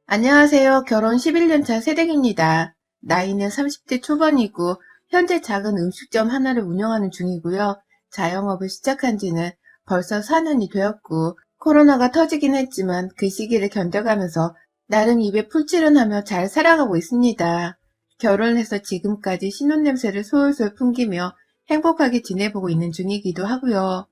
안녕하세요. 결혼 11년차 새댁입니다. 나이는 30대 초반이고 현재 작은 음식점 하나를 운영하는 중이고요. 자영업을 시작한 지는 벌써 4년이 되었고 코로나가 터지긴 했지만 그 시기를 견뎌가면서 나름 입에 풀칠은 하며 잘 살아가고 있습니다. 결혼해서 지금까지 신혼냄새를 솔솔 풍기며 행복하게 지내보고 있는 중이기도 하고요.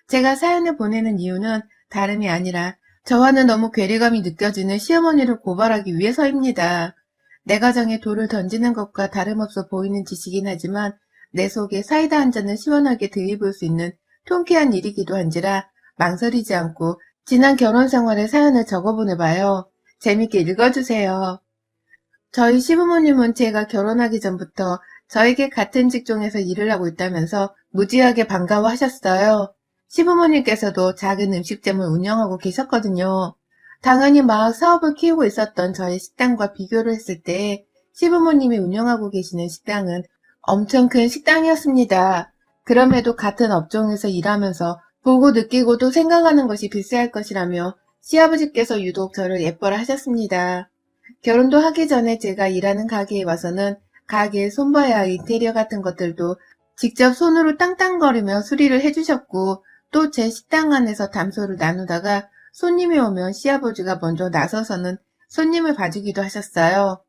제가 사연을 보내는 이유는 다름이 아니라 저와는 너무 괴리감이 느껴지는 시어머니를 고발하기 위해서입니다. 내 가정에 돌을 던지는 것과 다름없어 보이는 짓이긴 하지만 내 속에 사이다 한 잔을 시원하게 들이부을 수 있는 통쾌한 일이기도 한지라 망설이지 않고 지난 결혼 생활의 사연을 적어보내봐요. 재밌게 읽어주세요. 저희 시부모님은 제가 결혼하기 전부터 저에게 같은 직종에서 일을 하고 있다면서 무지하게 반가워하셨어요. 시부모님께서도 작은 음식점을 운영하고 계셨거든요. 당연히 막 사업을 키우고 있었던 저희 식당과 비교를 했을 때 시부모님이 운영하고 계시는 식당은 엄청 큰 식당이었습니다. 그럼에도 같은 업종에서 일하면서 보고 느끼고도 생각하는 것이 비슷할 것이라며 시아버지께서 유독 저를 예뻐라 하셨습니다. 결혼도 하기 전에 제가 일하는 가게에 와서는 가게에 손봐야 할 인테리어 같은 것들도 직접 손으로 땅땅거리며 수리를 해주셨고 또 제 식당 안에서 담소를 나누다가 손님이 오면 시아버지가 먼저 나서서는 손님을 봐주기도 하셨어요.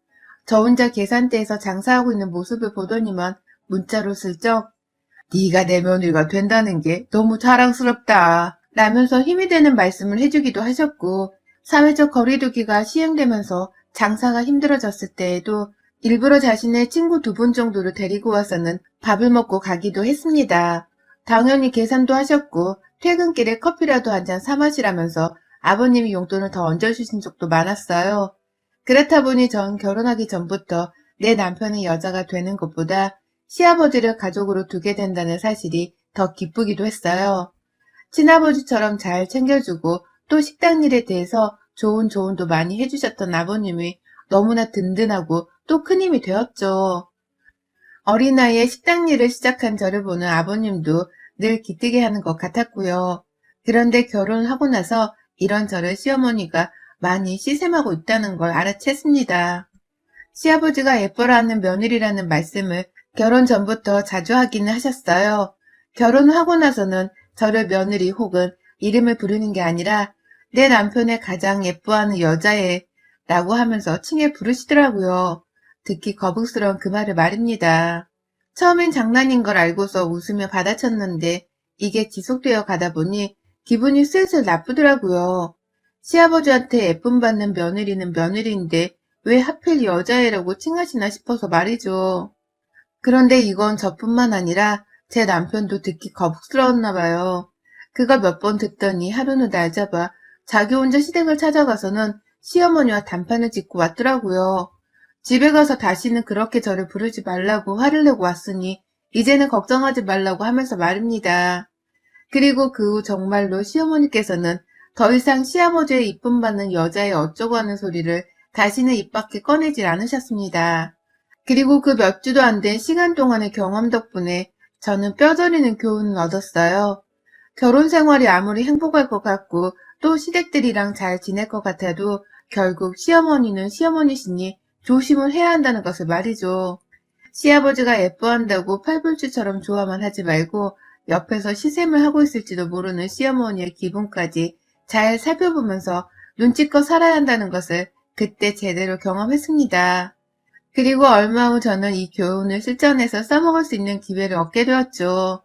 저 혼자 계산대에서 장사하고 있는 모습을 보더니만 문자로 슬쩍 네가 내 며느리가 된다는 게 너무 자랑스럽다 라면서 힘이 되는 말씀을 해주기도 하셨고 사회적 거리두기가 시행되면서 장사가 힘들어졌을 때에도 일부러 자신의 친구 2분 정도를 데리고 와서는 밥을 먹고 가기도 했습니다. 당연히 계산도 하셨고 퇴근길에 커피라도 한 잔 사 마시라면서 아버님이 용돈을 더 얹어주신 적도 많았어요. 그렇다 보니 전 결혼하기 전부터 내 남편의 여자가 되는 것보다 시아버지를 가족으로 두게 된다는 사실이 더 기쁘기도 했어요. 친아버지처럼 잘 챙겨주고 또 식당 일에 대해서 좋은 조언도 많이 해주셨던 아버님이 너무나 든든하고 또 큰 힘이 되었죠. 어린 나이에 식당 일을 시작한 저를 보는 아버님도 늘 기특해 하는 것 같았고요. 그런데 결혼을 하고 나서 이런 저를 시어머니가 많이 시샘하고 있다는 걸 알아챘습니다. 시아버지가 예뻐라 하는 며느리라는 말씀을 결혼 전부터 자주 하기는 하셨어요. 결혼하고 나서는 저를 며느리 혹은 이름을 부르는 게 아니라 내 남편의 가장 예뻐하는 여자애 라고 하면서 칭해 부르시더라고요. 듣기 거북스러운 그 말을 말입니다. 처음엔 장난인 걸 알고서 웃으며 받아쳤는데 이게 지속되어 가다 보니 기분이 슬슬 나쁘더라고요. 시아버지한테 예쁨 받는 며느리는 며느리인데 왜 하필 여자애라고 칭하시나 싶어서 말이죠. 그런데 이건 저뿐만 아니라 제 남편도 듣기 거북스러웠나 봐요. 그가 몇 번 듣더니 하루는 날 잡아 자기 혼자 시댁을 찾아가서는 시어머니와 단판을 짓고 왔더라고요. 집에 가서 다시는 그렇게 저를 부르지 말라고 화를 내고 왔으니 이제는 걱정하지 말라고 하면서 말입니다. 그리고 그 후 정말로 시어머니께서는 더 이상 시아버지의 이쁨 받는 여자애 어쩌고 하는 소리를 다시는 입 밖에 꺼내질 않으셨습니다. 그리고 그 몇 주도 안 된 시간 동안의 경험 덕분에 저는 뼈저리는 교훈을 얻었어요. 결혼 생활이 아무리 행복할 것 같고 또 시댁들이랑 잘 지낼 것 같아도 결국 시어머니는 시어머니시니 조심을 해야 한다는 것을 말이죠. 시아버지가 예뻐한다고 팔불출처럼 좋아만 하지 말고 옆에서 시샘을 하고 있을지도 모르는 시어머니의 기분까지 잘 살펴보면서 눈치껏 살아야 한다는 것을 그때 제대로 경험했습니다. 그리고 얼마 후 저는 이 교훈을 실전에서 써먹을 수 있는 기회를 얻게 되었죠.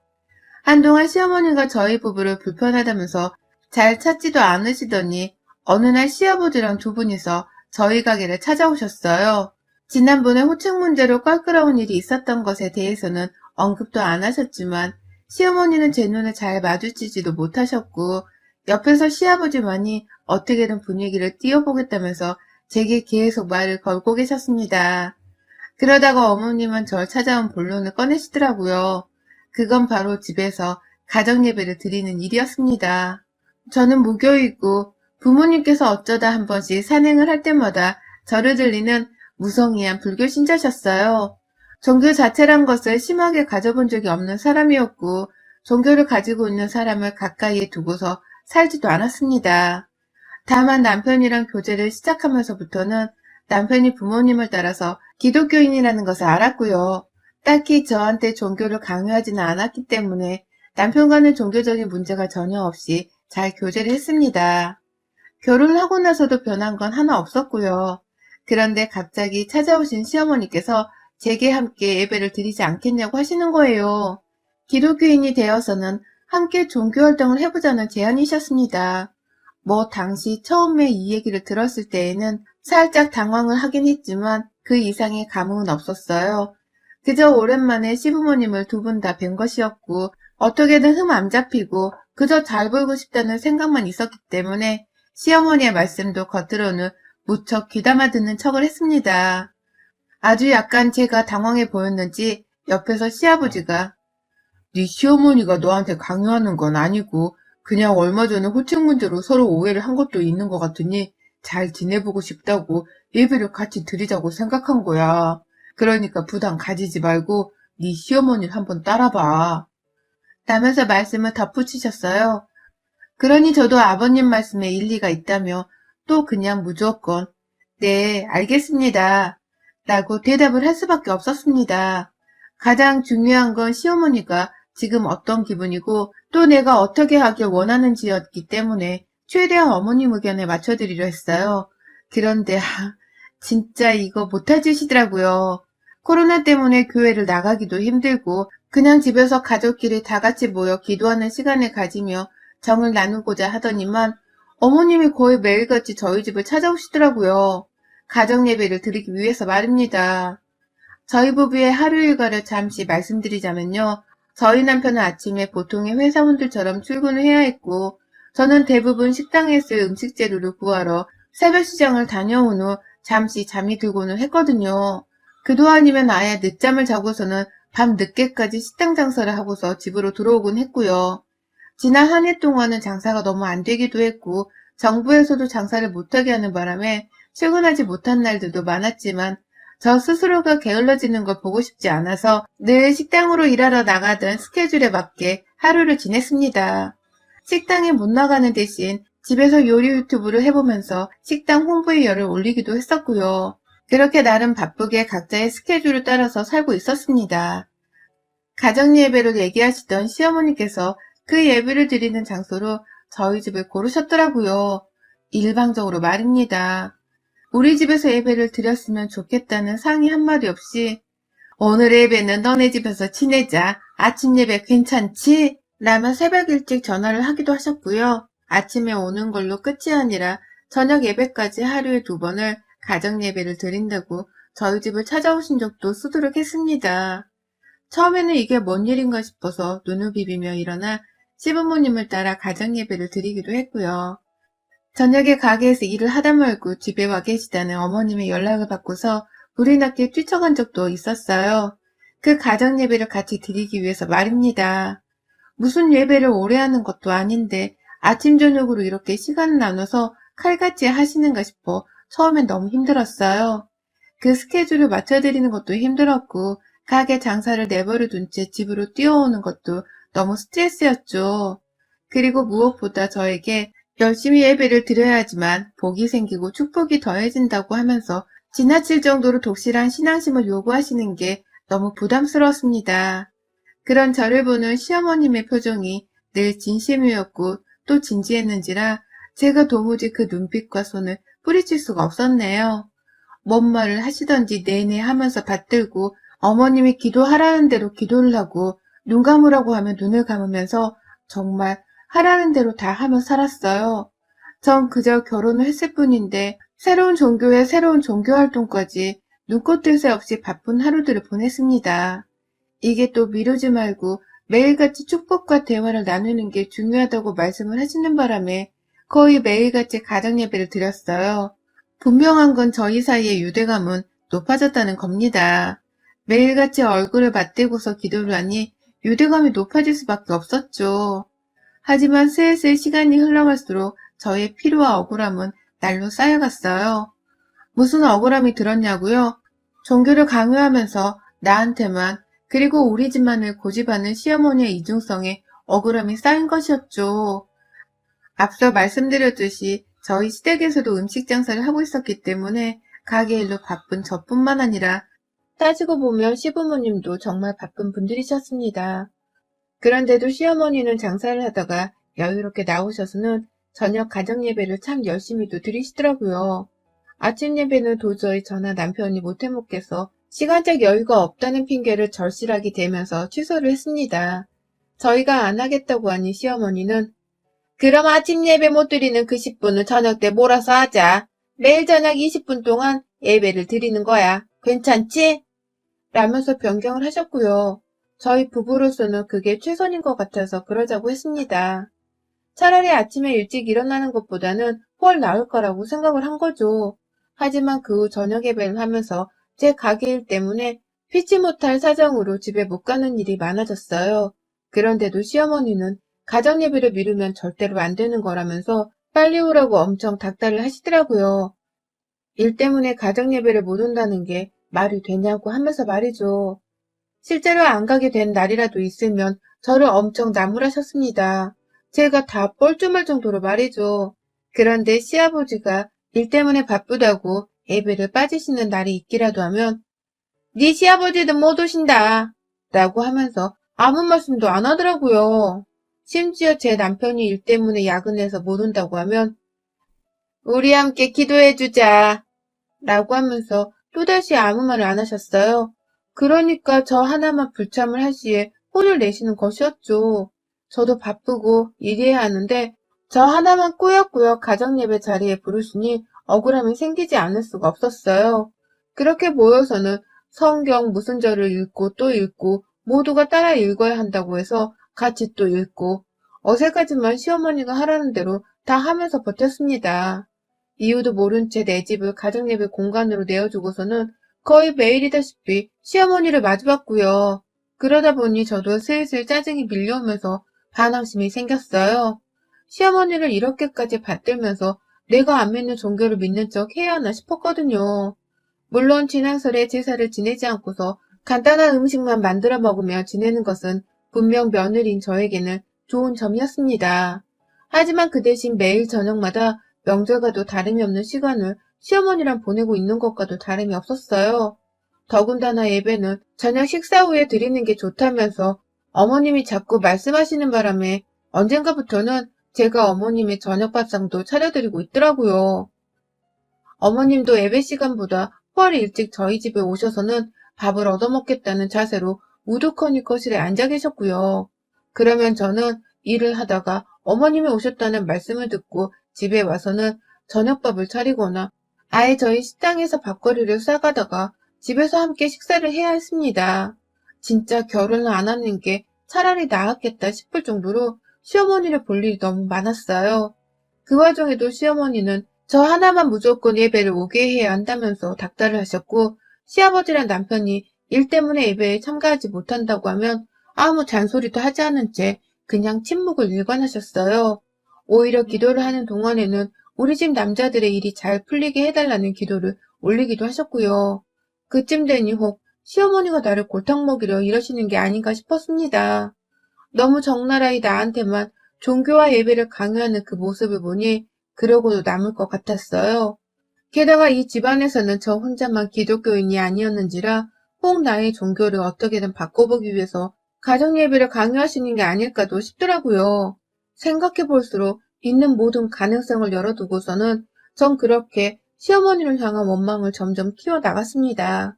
한동안 시어머니가 저희 부부를 불편하다면서 잘 찾지도 않으시더니 어느 날 시아버지랑 2분이서 저희 가게를 찾아오셨어요. 지난번에 호칭 문제로 껄끄러운 일이 있었던 것에 대해서는 언급도 안 하셨지만 시어머니는 제 눈을 잘 마주치지도 못하셨고 옆에서 시아버지만이 어떻게든 분위기를 띄워보겠다면서 제게 계속 말을 걸고 계셨습니다. 그러다가 어머님은 절 찾아온 본론을 꺼내시더라고요. 그건 바로 집에서 가정예배를 드리는 일이었습니다. 저는 무교이고 부모님께서 어쩌다 한 번씩 산행을 할 때마다 저를 들리는 무성의한 불교 신자셨어요. 종교 자체란 것을 심하게 가져본 적이 없는 사람이었고 종교를 가지고 있는 사람을 가까이에 두고서 살지도 않았습니다. 다만 남편이랑 교제를 시작하면서부터는 남편이 부모님을 따라서 기독교인이라는 것을 알았고요. 딱히 저한테 종교를 강요하지는 않았기 때문에 남편과는 종교적인 문제가 전혀 없이 잘 교제를 했습니다. 결혼을 하고 나서도 변한 건 하나 없었고요. 그런데 갑자기 찾아오신 시어머니께서 제게 함께 예배를 드리지 않겠냐고 하시는 거예요. 기독교인이 되어서는 함께 종교활동을 해보자는 제안이셨습니다. 당시 처음에 이 얘기를 들었을 때에는 살짝 당황을 하긴 했지만 그 이상의 감흥은 없었어요. 그저 오랜만에 시부모님을 두 분 다 뵌 것이었고 어떻게든 흠 안 잡히고 그저 잘 보이고 싶다는 생각만 있었기 때문에 시어머니의 말씀도 겉으로는 무척 귀담아 듣는 척을 했습니다. 아주 약간 제가 당황해 보였는지 옆에서 시아버지가 네 시어머니가 너한테 강요하는 건 아니고 그냥 얼마 전에 호칭 문제로 서로 오해를 한 것도 있는 것 같으니 잘 지내보고 싶다고 예배를 같이 드리자고 생각한 거야. 그러니까 부담 가지지 말고 네 시어머니를 한번 따라봐. 라면서 말씀을 덧붙이셨어요. 그러니 저도 아버님 말씀에 일리가 있다며 또 그냥 무조건 네, 알겠습니다. 라고 대답을 할 수밖에 없었습니다. 가장 중요한 건 시어머니가 지금 어떤 기분이고 또 내가 어떻게 하길 원하는지였기 때문에 최대한 어머님 의견에 맞춰드리려 했어요. 그런데 진짜 이거 못해주시더라고요. 코로나 때문에 교회를 나가기도 힘들고 그냥 집에서 가족끼리 다 같이 모여 기도하는 시간을 가지며 정을 나누고자 하더니만 어머님이 거의 매일같이 저희 집을 찾아오시더라고요. 가정예배를 드리기 위해서 말입니다. 저희 부부의 하루 일과를 잠시 말씀드리자면요. 저희 남편은 아침에 보통의 회사원들처럼 출근을 해야 했고 저는 대부분 식당에 쓸 음식 재료를 구하러 새벽 시장을 다녀온 후 잠시 잠이 들고는 했거든요. 그도 아니면 아예 늦잠을 자고서는 밤 늦게까지 식당 장사를 하고서 집으로 들어오곤 했고요. 지난 한 해 동안은 장사가 너무 안 되기도 했고 정부에서도 장사를 못하게 하는 바람에 출근하지 못한 날들도 많았지만 저 스스로가 게을러지는 걸 보고 싶지 않아서 늘 식당으로 일하러 나가던 스케줄에 맞게 하루를 지냈습니다. 식당에 못 나가는 대신 집에서 요리 유튜브를 해보면서 식당 홍보에 열을 올리기도 했었고요. 그렇게 나름 바쁘게 각자의 스케줄을 따라서 살고 있었습니다. 가정예배를 얘기하시던 시어머니께서 그 예배를 드리는 장소로 저희 집을 고르셨더라고요. 일방적으로 말입니다. 우리 집에서 예배를 드렸으면 좋겠다는 상의 한마디 없이 오늘 예배는 너네 집에서 지내자. 아침 예배 괜찮지? 라며 새벽 일찍 전화를 하기도 하셨고요. 아침에 오는 걸로 끝이 아니라 저녁 예배까지 하루에 2번을 가정 예배를 드린다고 저희 집을 찾아오신 적도 수두룩했습니다. 처음에는 이게 뭔 일인가 싶어서 눈을 비비며 일어나 시부모님을 따라 가정 예배를 드리기도 했고요. 저녁에 가게에서 일을 하다 말고 집에 와 계시다는 어머님의 연락을 받고서 불이 났게 뛰쳐간 적도 있었어요. 그 가정 예배를 같이 드리기 위해서 말입니다. 무슨 예배를 오래 하는 것도 아닌데 아침 저녁으로 이렇게 시간을 나눠서 칼같이 하시는가 싶어 처음엔 너무 힘들었어요. 그 스케줄을 맞춰드리는 것도 힘들었고 가게 장사를 내버려 둔 채 집으로 뛰어오는 것도 너무 스트레스였죠. 그리고 무엇보다 저에게 열심히 예배를 드려야지만 복이 생기고 축복이 더해진다고 하면서 지나칠 정도로 독실한 신앙심을 요구하시는 게 너무 부담스러웠습니다. 그런 저를 보는 시어머님의 표정이 늘 진심이었고 또 진지했는지라 제가 도무지 그 눈빛과 손을 뿌리칠 수가 없었네요. 뭔 말을 하시던지 내내 하면서 받들고 어머님이 기도하라는 대로 기도를 하고 눈 감으라고 하면 눈을 감으면서 정말 하라는 대로 다 하며 살았어요. 전 그저 결혼을 했을 뿐인데 새로운 종교에 새로운 종교활동까지 눈꽃 뜰 새 없이 바쁜 하루들을 보냈습니다. 이게 또 미루지 말고 매일같이 축복과 대화를 나누는 게 중요하다고 말씀을 하시는 바람에 거의 매일같이 가정예배를 드렸어요. 분명한 건 저희 사이의 유대감은 높아졌다는 겁니다. 매일같이 얼굴을 맞대고서 기도를 하니 유대감이 높아질 수밖에 없었죠. 하지만 슬슬 시간이 흘러갈수록 저의 피로와 억울함은 날로 쌓여갔어요. 무슨 억울함이 들었냐고요? 종교를 강요하면서 나한테만 그리고 우리 집만을 고집하는 시어머니의 이중성에 억울함이 쌓인 것이었죠. 앞서 말씀드렸듯이 저희 시댁에서도 음식 장사를 하고 있었기 때문에 가게 일로 바쁜 저뿐만 아니라 따지고 보면 시부모님도 정말 바쁜 분들이셨습니다. 그런데도 시어머니는 장사를 하다가 여유롭게 나오셔서는 저녁 가정 예배를 참 열심히도 드리시더라고요. 아침 예배는 도저히 저나 남편이 못해 먹겠어 시간적 여유가 없다는 핑계를 절실하게 대면서 취소를 했습니다. 저희가 안 하겠다고 하니 시어머니는 그럼 아침 예배 못 드리는 그 10분은 저녁 때 몰아서 하자. 매일 저녁 20분 동안 예배를 드리는 거야. 괜찮지? 라면서 변경을 하셨고요. 저희 부부로서는 그게 최선인 것 같아서 그러자고 했습니다. 차라리 아침에 일찍 일어나는 것보다는 훨 나을 거라고 생각을 한 거죠. 하지만 그 후 저녁 예배를 하면서 제 가게 일 때문에 피치 못할 사정으로 집에 못 가는 일이 많아졌어요. 그런데도 시어머니는 가정 예배를 미루면 절대로 안 되는 거라면서 빨리 오라고 엄청 닥달을 하시더라고요. 일 때문에 가정 예배를 못 온다는 게 말이 되냐고 하면서 말이죠. 실제로 안 가게 된 날이라도 있으면 저를 엄청 나무라셨습니다. 제가 다 뻘쭘할 정도로 말이죠. 그런데 시아버지가 일 때문에 바쁘다고 예배를 빠지시는 날이 있기라도 하면 네 시아버지도 못 오신다 라고 하면서 아무 말씀도 안 하더라고요. 심지어 제 남편이 일 때문에 야근해서 못 온다고 하면 우리 함께 기도해주자 라고 하면서 또다시 아무 말을 안 하셨어요. 그러니까 저 하나만 불참을 할 시에 혼을 내시는 것이었죠. 저도 바쁘고 일해야 하는데 저 하나만 꾸역꾸역 가정예배 자리에 부르시니 억울함이 생기지 않을 수가 없었어요. 그렇게 모여서는 성경 무슨 절을 읽고 또 읽고 모두가 따라 읽어야 한다고 해서 같이 또 읽고 어색하지만 시어머니가 하라는 대로 다 하면서 버텼습니다. 이유도 모른 채 내 집을 가정예배 공간으로 내어주고서는 거의 매일이다시피 시어머니를 마주봤고요. 그러다 보니 저도 슬슬 짜증이 밀려오면서 반항심이 생겼어요. 시어머니를 이렇게까지 받들면서 내가 안 믿는 종교를 믿는 척 해야 하나 싶었거든요. 물론 지난설에 제사를 지내지 않고서 간단한 음식만 만들어 먹으며 지내는 것은 분명 며느리인 저에게는 좋은 점이었습니다. 하지만 그 대신 매일 저녁마다 명절과도 다름이 없는 시간을 시어머니랑 보내고 있는 것과도 다름이 없었어요. 더군다나 예배는 저녁 식사 후에 드리는 게 좋다면서 어머님이 자꾸 말씀하시는 바람에 언젠가부터는 제가 어머님의 저녁 밥상도 차려드리고 있더라고요. 어머님도 예배 시간보다 훨 일찍 저희 집에 오셔서는 밥을 얻어먹겠다는 자세로 우두커니 거실에 앉아 계셨고요. 그러면 저는 일을 하다가 어머님이 오셨다는 말씀을 듣고 집에 와서는 저녁밥을 차리거나 아예 저희 식당에서 밥거리를 싸가다가 집에서 함께 식사를 해야 했습니다. 진짜 결혼을 안 하는 게 차라리 나았겠다 싶을 정도로 시어머니를 볼 일이 너무 많았어요. 그 와중에도 시어머니는 저 하나만 무조건 예배를 오게 해야 한다면서 닥달을 하셨고 시아버지랑 남편이 일 때문에 예배에 참가하지 못한다고 하면 아무 잔소리도 하지 않은 채 그냥 침묵을 일관하셨어요. 오히려 기도를 하는 동안에는 우리 집 남자들의 일이 잘 풀리게 해달라는 기도를 올리기도 하셨고요. 그쯤 되니 혹 시어머니가 나를 골탕 먹이려 이러시는 게 아닌가 싶었습니다. 너무 적나라히 나한테만 종교와 예배를 강요하는 그 모습을 보니 그러고도 남을 것 같았어요. 게다가 이 집안에서는 저 혼자만 기독교인이 아니었는지라 혹 나의 종교를 어떻게든 바꿔보기 위해서 가정예배를 강요하시는 게 아닐까도 싶더라고요. 생각해볼수록 있는 모든 가능성을 열어두고서는 전 그렇게 시어머니를 향한 원망을 점점 키워나갔습니다.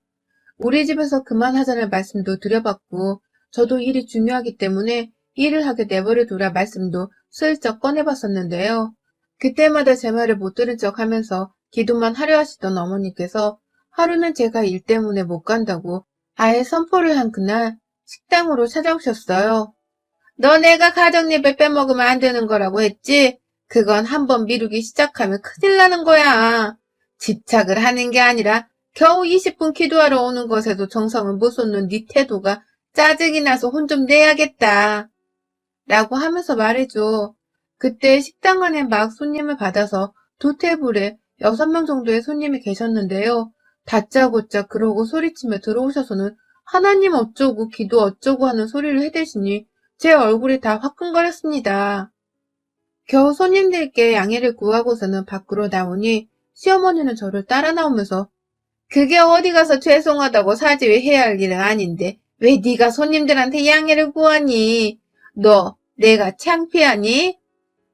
우리 집에서 그만하자는 말씀도 드려봤고 저도 일이 중요하기 때문에 일을 하게 내버려 두라 말씀도 슬쩍 꺼내봤었는데요. 그때마다 제 말을 못 들은 척 하면서 기도만 하려 하시던 어머니께서 하루는 제가 일 때문에 못 간다고 아예 선포를 한 그날 식당으로 찾아오셨어요. 너 내가 가정예배 빼먹으면 안 되는 거라고 했지? 그건 한번 미루기 시작하면 큰일 나는 거야. 집착을 하는 게 아니라 겨우 20분 기도하러 오는 것에도 정성을 못 쏟는 네 태도가 짜증이 나서 혼 좀 내야겠다. 라고 하면서 말해줘. 그때 식당 안에 막 손님을 받아서 두 테이블에 6명 정도의 손님이 계셨는데요. 다짜고짜 그러고 소리치며 들어오셔서는 하나님 어쩌고 기도 어쩌고 하는 소리를 해대시니 제 얼굴이 다 화끈거렸습니다. 겨우 손님들께 양해를 구하고서는 밖으로 나오니 시어머니는 저를 따라 나오면서 그게 어디 가서 죄송하다고 사죄를 해야 할 일은 아닌데 왜 네가 손님들한테 양해를 구하니? 너 내가 창피하니?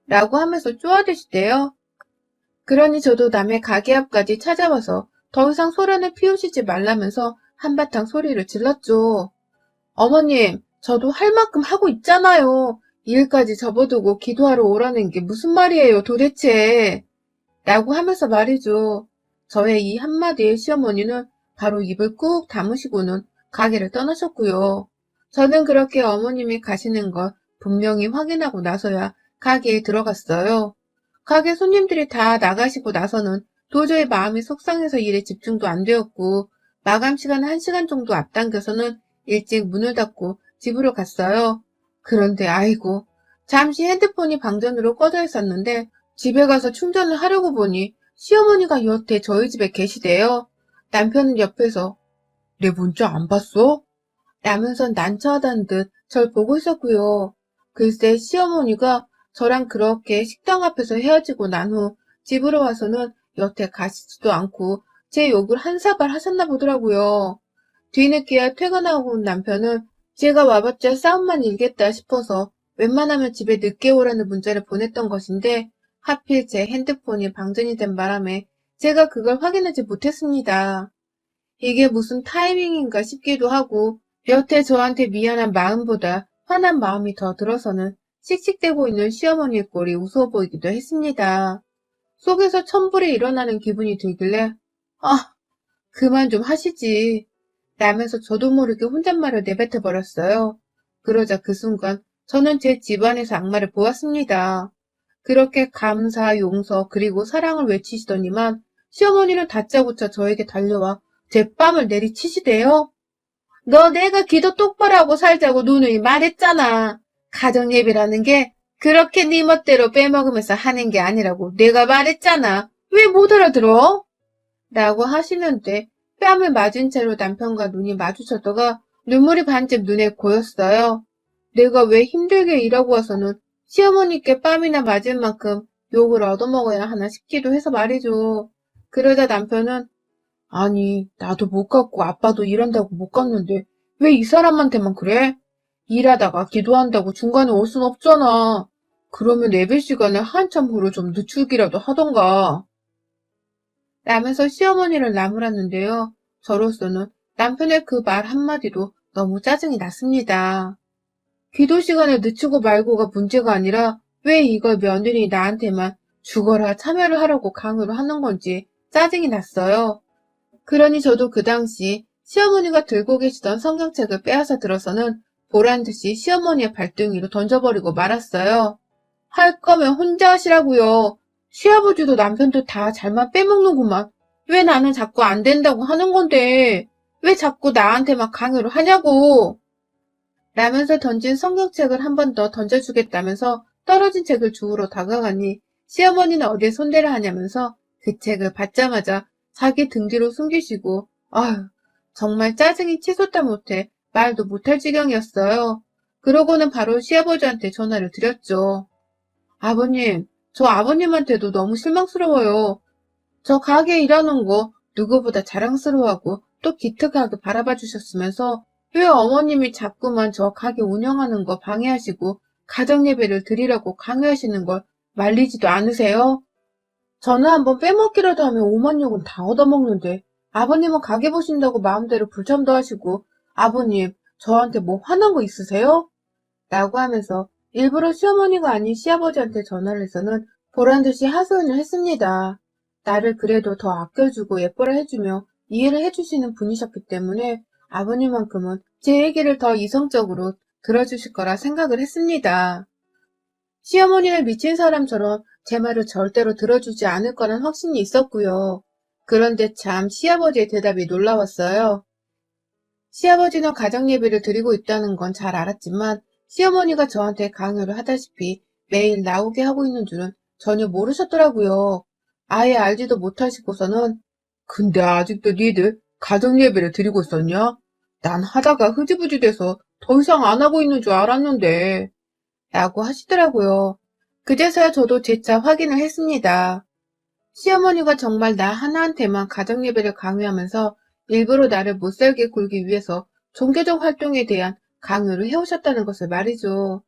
라고 하면서 쪼아대시대요. 그러니 저도 남의 가게 앞까지 찾아와서 더 이상 소란을 피우시지 말라면서 한바탕 소리를 질렀죠. 어머님, 저도 할 만큼 하고 있잖아요. 일까지 접어두고 기도하러 오라는 게 무슨 말이에요, 도대체. 라고 하면서 말이죠. 저의 이 한마디에 시어머니는 바로 입을 꾹 다무시고는 가게를 떠나셨고요. 저는 그렇게 어머님이 가시는 걸 분명히 확인하고 나서야 가게에 들어갔어요. 가게 손님들이 다 나가시고 나서는 도저히 마음이 속상해서 일에 집중도 안 되었고 마감 시간 1시간 정도 앞당겨서는 일찍 문을 닫고 집으로 갔어요. 그런데 아이고, 잠시 핸드폰이 방전으로 꺼져 있었는데 집에 가서 충전을 하려고 보니 시어머니가 여태 저희 집에 계시대요. 남편은 옆에서 내 문자 안 봤어? 라면서 난처하다는 듯 절 보고 있었고요. 글쎄 시어머니가 저랑 그렇게 식당 앞에서 헤어지고 난 후 집으로 와서는 여태 가시지도 않고 제 욕을 한 사발 하셨나 보더라고요. 뒤늦게야 퇴근하고 온 남편은 제가 와봤자 싸움만 일겠다 싶어서 웬만하면 집에 늦게 오라는 문자를 보냈던 것인데 하필 제 핸드폰이 방전이 된 바람에 제가 그걸 확인하지 못했습니다. 이게 무슨 타이밍인가 싶기도 하고 여태 저한테 미안한 마음보다 화난 마음이 더 들어서는 씩씩대고 있는 시어머니의 꼴이 우스워 보이기도 했습니다. 속에서 천불이 일어나는 기분이 들길래 아, 그만 좀 하시지 라면서 저도 모르게 혼잣말을 내뱉어 버렸어요. 그러자 그 순간 저는 제 집안에서 악마를 보았습니다. 그렇게 감사, 용서, 그리고 사랑을 외치시더니만 시어머니는 다짜고짜 저에게 달려와 제 뺨을 내리치시대요. 너 내가 기도 똑바로 하고 살자고 누누이 말했잖아. 가정예배라는 게 그렇게 네 멋대로 빼먹으면서 하는 게 아니라고 내가 말했잖아. 왜 못 알아들어? 라고 하시는데 뺨을 맞은 채로 남편과 눈이 마주쳤다가 눈물이 반쯤 눈에 고였어요. 내가 왜 힘들게 일하고 와서는 시어머니께 뺨이나 맞을 만큼 욕을 얻어먹어야 하나 싶기도 해서 말이죠. 그러자 남편은 아니 나도 못 갔고 아빠도 일한다고 못 갔는데 왜 이 사람한테만 그래? 일하다가 기도한다고 중간에 올 순 없잖아. 그러면 예배 시간을 한참 후로 좀 늦추기라도 하던가. 라면서 시어머니를 나무랐는데요. 저로서는 남편의 그 말 한마디도 너무 짜증이 났습니다. 기도 시간을 늦추고 말고가 문제가 아니라 왜 이걸 며느리 나한테만 죽어라 참여를 하라고 강요를 하는 건지 짜증이 났어요. 그러니 저도 그 당시 시어머니가 들고 계시던 성경책을 빼앗아 들어서는 보란듯이 시어머니의 발등위로 던져버리고 말았어요. 할 거면 혼자 하시라고요. 시아버지도 남편도 다 잘만 빼먹는구만. 왜 나는 자꾸 안 된다고 하는 건데 왜 자꾸 나한테만 강요를 하냐고. 라면서 던진 성경책을 한 번 더 던져주겠다면서 떨어진 책을 주우러 다가가니 시어머니는 어디에 손대를 하냐면서 그 책을 받자마자 자기 등 뒤로 숨기시고 아휴 정말 짜증이 치솟다 못해 말도 못할 지경이었어요. 그러고는 바로 시아버지한테 전화를 드렸죠. 아버님, 저 아버님한테도 너무 실망스러워요. 저 가게 일하는 거 누구보다 자랑스러워하고 또 기특하게 바라봐 주셨으면서 왜 어머님이 자꾸만 저 가게 운영하는 거 방해하시고 가정예배를 드리라고 강요하시는 걸 말리지도 않으세요? 저는 한번 빼먹기라도 하면 5만 욕은 다 얻어먹는데 아버님은 가게 보신다고 마음대로 불참도 하시고 아버님 저한테 뭐 화난 거 있으세요? 라고 하면서 일부러 시어머니가 아닌 시아버지한테 전화를 해서는 보란듯이 하소연을 했습니다. 나를 그래도 더 아껴주고 예뻐라 해주며 이해를 해주시는 분이셨기 때문에 아버님만큼은 제 얘기를 더 이성적으로 들어주실 거라 생각을 했습니다. 시어머니는 미친 사람처럼 제 말을 절대로 들어주지 않을 거란 확신이 있었고요. 그런데 참 시아버지의 대답이 놀라웠어요. 시아버지는 가정예배를 드리고 있다는 건 잘 알았지만 시어머니가 저한테 강요를 하다시피 매일 나오게 하고 있는 줄은 전혀 모르셨더라고요. 아예 알지도 못하시고서는 근데 아직도 니들 가정예배를 드리고 있었냐? 난 하다가 흐지부지 돼서 더 이상 안 하고 있는 줄 알았는데 라고 하시더라고요. 그제서야 저도 재차 확인을 했습니다. 시어머니가 정말 나 하나한테만 가정예배를 강요하면서 일부러 나를 못살게 굴기 위해서 종교적 활동에 대한 강요를 해오셨다는 것을 말이죠.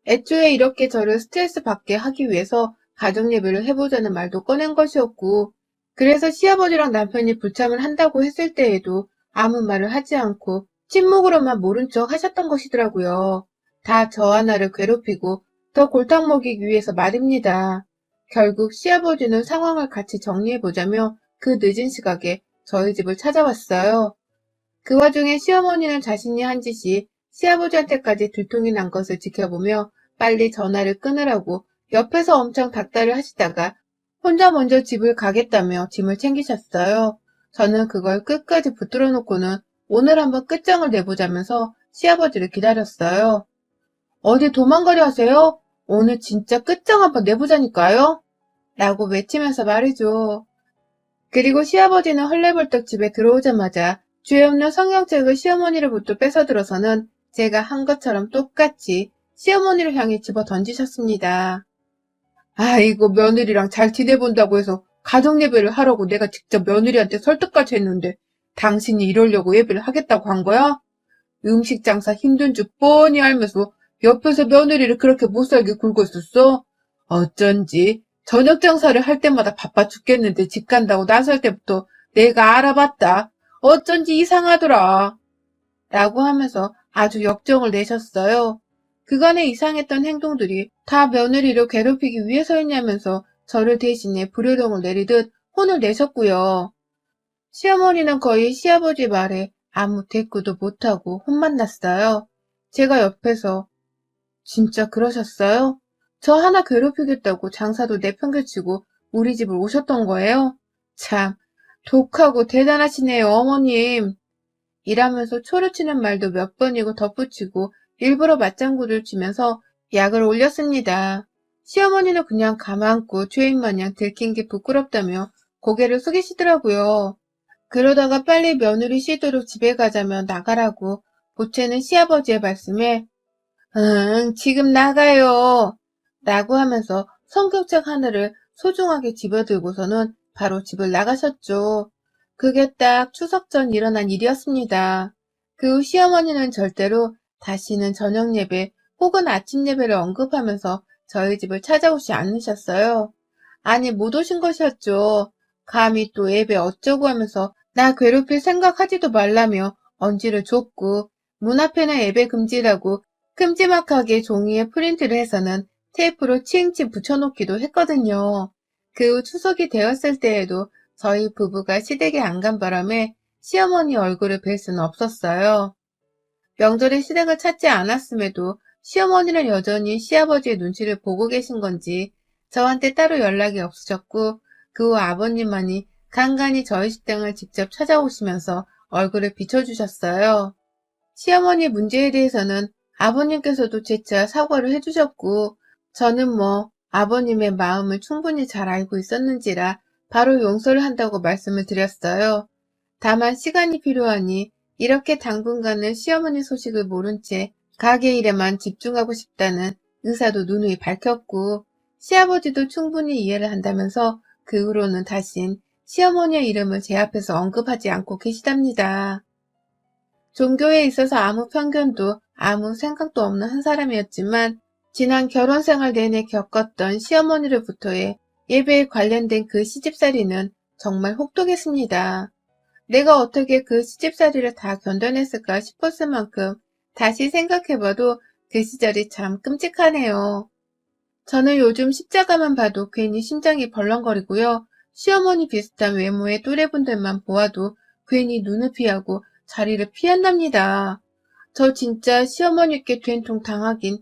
애초에 이렇게 저를 스트레스 받게 하기 위해서 가정예배를 해보자는 말도 꺼낸 것이었고, 그래서 시아버지랑 남편이 불참을 한다고 했을 때에도 아무 말을 하지 않고 침묵으로만 모른 척 하셨던 것이더라고요. 다 저 하나를 괴롭히고 더 골탕 먹이기 위해서 말입니다. 결국 시아버지는 상황을 같이 정리해보자며 그 늦은 시각에 저희 집을 찾아왔어요. 그 와중에 시어머니는 자신이 한 짓이 시아버지한테까지 들통이 난 것을 지켜보며 빨리 전화를 끊으라고 옆에서 엄청 닥달을 하시다가 혼자 먼저 집을 가겠다며 짐을 챙기셨어요. 저는 그걸 끝까지 붙들어 놓고는 오늘 한번 끝장을 내보자면서 시아버지를 기다렸어요. 어디 도망가려 하세요? 오늘 진짜 끝장 한번 내보자니까요? 라고 외치면서 말이죠. 그리고 시아버지는 헐레벌떡 집에 들어오자마자 죄 없는 성경책을 시어머니로부터 뺏어들어서는 제가 한 것처럼 똑같이 시어머니를 향해 집어 던지셨습니다. 아이고, 며느리랑 잘 지내본다고 해서 가정예배를 하라고 내가 직접 며느리한테 설득까지 했는데 당신이 이러려고 예배를 하겠다고 한 거야? 음식 장사 힘든 줄 뻔히 알면서 옆에서 며느리를 그렇게 못살게 굴고 있었어? 어쩐지 저녁 장사를 할 때마다 바빠 죽겠는데 집 간다고 나설 때부터 내가 알아봤다. 어쩐지 이상하더라. 라고 하면서 아주 역정을 내셨어요. 그간의 이상했던 행동들이 다 며느리를 괴롭히기 위해서였냐면서 저를 대신해 불효령을 내리듯 혼을 내셨고요. 시어머니는 거의 시아버지 말에 아무 대꾸도 못하고 혼만 났어요. 제가 옆에서 진짜 그러셨어요? 저 하나 괴롭히겠다고 장사도 내팽개치고 우리 집을 오셨던 거예요? 참, 독하고 대단하시네요, 어머님. 이라면서 초르치는 말도 몇 번이고 덧붙이고 일부러 맞장구를 치면서 약을 올렸습니다. 시어머니는 그냥 가만고 죄인 마냥 들킨 게 부끄럽다며 고개를 숙이시더라고요. 그러다가 빨리 며느리 쉬도록 집에 가자며 나가라고 보채는 시아버지의 말씀에 응, 지금 나가요. 라고 하면서 성경책 하나를 소중하게 집어들고서는 바로 집을 나가셨죠. 그게 딱 추석 전 일어난 일이었습니다. 그 후 시어머니는 절대로 다시는 저녁 예배 혹은 아침 예배를 언급하면서 저희 집을 찾아오지 않으셨어요. 아니, 못 오신 것이었죠. 감히 또 예배 어쩌고 하면서 나 괴롭힐 생각하지도 말라며 언지를 줬고 문 앞에는 예배 금지라고 큼지막하게 종이에 프린트를 해서는 테이프로 칭칭 붙여놓기도 했거든요. 그 후 추석이 되었을 때에도 저희 부부가 시댁에 안 간 바람에 시어머니 얼굴을 뵐 수는 없었어요. 명절에 시댁을 찾지 않았음에도 시어머니는 여전히 시아버지의 눈치를 보고 계신 건지 저한테 따로 연락이 없으셨고 그 후 아버님만이 간간히 저희 식당을 직접 찾아오시면서 얼굴을 비춰주셨어요. 시어머니 문제에 대해서는 아버님께서도 재차 사과를 해주셨고 저는 아버님의 마음을 충분히 잘 알고 있었는지라 바로 용서를 한다고 말씀을 드렸어요. 다만 시간이 필요하니 이렇게 당분간은 시어머니 소식을 모른 채 가게 일에만 집중하고 싶다는 의사도 누누이 밝혔고 시아버지도 충분히 이해를 한다면서 그 후로는 다신 시어머니의 이름을 제 앞에서 언급하지 않고 계시답니다. 종교에 있어서 아무 편견도 아무 생각도 없는 한 사람이었지만 지난 결혼 생활 내내 겪었던 시어머니로부터의 예배에 관련된 그 시집살이는 정말 혹독했습니다. 내가 어떻게 그 시집살이를 다 견뎌냈을까 싶었을 만큼 다시 생각해봐도 그 시절이 참 끔찍하네요. 저는 요즘 십자가만 봐도 괜히 심장이 벌렁거리고요. 시어머니 비슷한 외모의 또래분들만 보아도 괜히 눈을 피하고 자리를 피한답니다. 저 진짜 시어머니께 된통 당하긴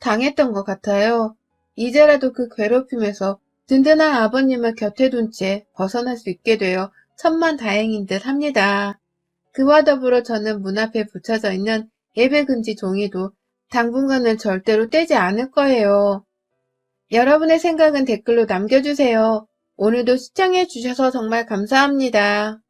당했던 것 같아요. 이제라도 그 괴롭힘에서 든든한 아버님을 곁에 둔 채 벗어날 수 있게 되어 천만다행인 듯 합니다. 그와 더불어 저는 문 앞에 붙여져 있는 예배금지 종이도 당분간은 절대로 떼지 않을 거예요. 여러분의 생각은 댓글로 남겨주세요. 오늘도 시청해주셔서 정말 감사합니다.